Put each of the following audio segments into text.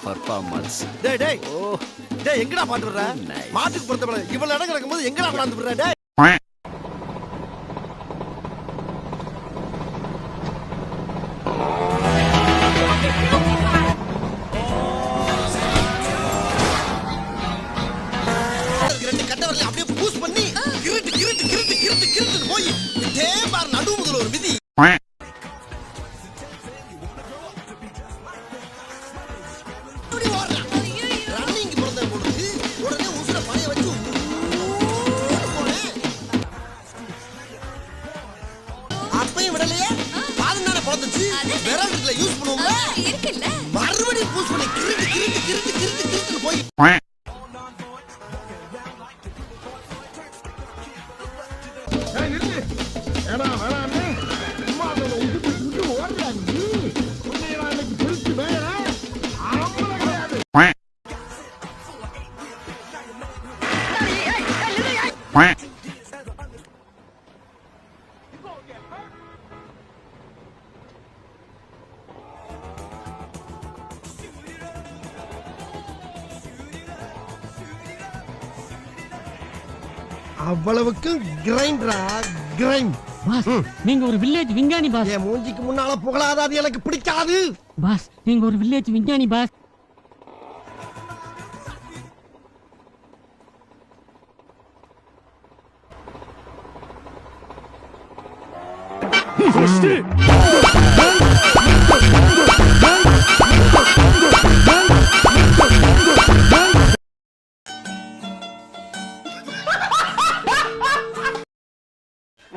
Performance. டேய் டேய் ஓ டேய் எங்கடா பாட்டு வர்ற? மாட்டுக்கு பொறுத்தவரை இவ்வளவு இடம் கிடக்கும்போது எங்கடா விளாந்து விடுற? டேய் ரெண்டு கட்டவரல அப்படியே பூஸ் பண்ணி கிரிட்டு கிரிட்டு கிரிட்டு கிரிட்டு கிரிட்டு போய் தேம்பார் நடுவுல ஒரு விதி. யூஸ் பண்ணுவோம்ல இருக்குல்ல மறுபடியும் பூஸ் பண்ணி கிரிட்டு கிரிட்டு கிரிட்டு கிரிட்டு கிரிட்டு போய் ஏய் நில்லு ஏடா வேணாமே சும்மா அத உடுத்து ஓடுறான் நீ உன்னை நாளைக்கு பிரிச்சு மேயறா ஆம்பள கிடையாது. அவ்வளவுக்கு கிரைண்டரா கிரைண்ட். பாஸ் நீங்க ஒரு வில்லேஜ் விஞ்ஞானி பாஸ். என் மூஞ்சிக்கு முன்னால புகழாத, அது எனக்கு பிடிக்காது பாஸ். நீங்க ஒரு வில்லேஜ் விஞ்ஞானி பாஸ்.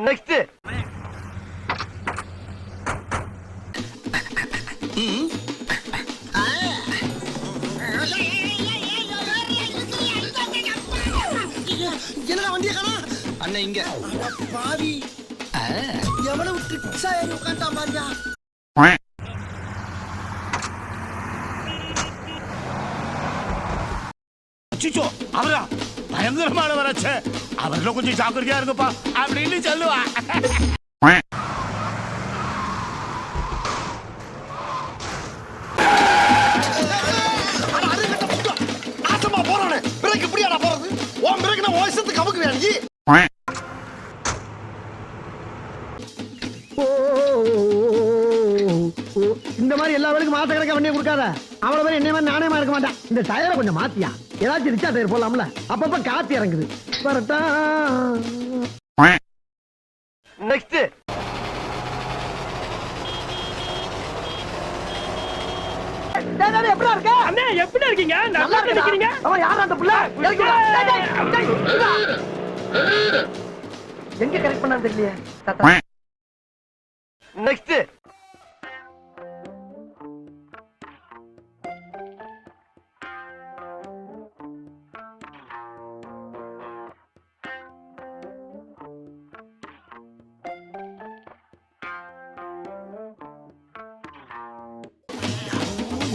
நெக்ஸ்ட் என்னடா வண்டிய காணா? அண்ணன் இங்க பாவி எவ்வளவு ட்ரிக்ஸா ஏறி உட்கார்ந்தா பாரியா. சிச்சோ அவரா பயங்கரமானவராச்சே, அவர்ல கொஞ்சம் ஜாக்கிரதையா இருங்கப்பா அப்படின்னு சொல்லுவா. நாசமா போறானே பிரேக் இப்படியாடா போறது? உன் பிரேக் நான் வாய்ஸ்க்கு கமுக்கு வேணி. இந்த மாதிரி எல்லா வேலைக்கும் மாச கணக்கா வண்டியை கொடுக்காத. அவ்வளவு பேர் என்ன மாதிரி நாணயமா இருக்க மாட்டான். இந்த டயரை கொஞ்சம் மாத்தியா, ஏதாச்சும் ரிச்சா டயர் போடலாம்ல, அப்பப்ப காத்து இறங்குது. வரட்டா நெக்ஸ்ட் எப்படி இருக்க அண்ணே? எப்படி இருக்கீங்க? நல்லா இருக்கீங்க? அவன் யார் அந்த புள்ள? எங்க கரெக்ட் பண்ணான்னு தெரியலையே தாத்தா. நெக்ஸ்ட்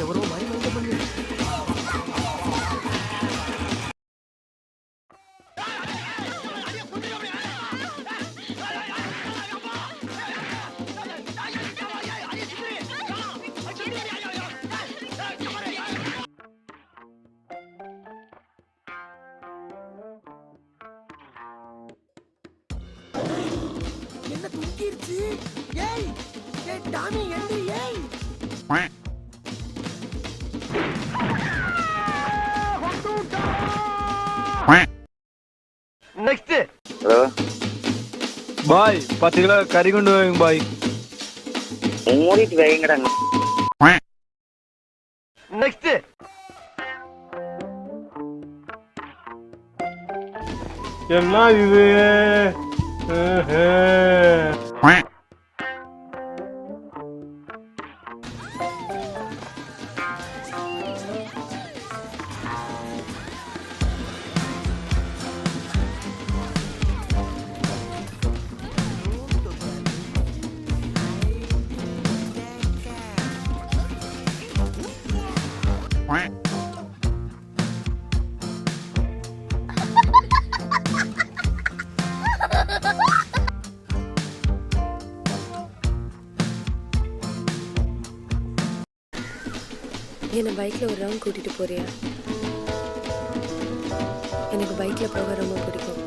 எவரோ மாதிரி வந்து பண்ணு. என்ன தூக்கிருச்சு? ஏய் ஏய் டாமி எந்திரி ஏய். நெக்ஸ்ட் ஹலோ பாய், 10 கிலோ கறி கொண்டு வாங்க பாய். மூடிட்டு வைங்கடா. நெக்ஸ்ட் என்ன இது? என்னை பைக்கில் ஒரு ரவுண்ட் கூட்டிகிட்டு போறியா? எனக்கு பைக்கில் போக ரொம்ப பிடிக்கும்.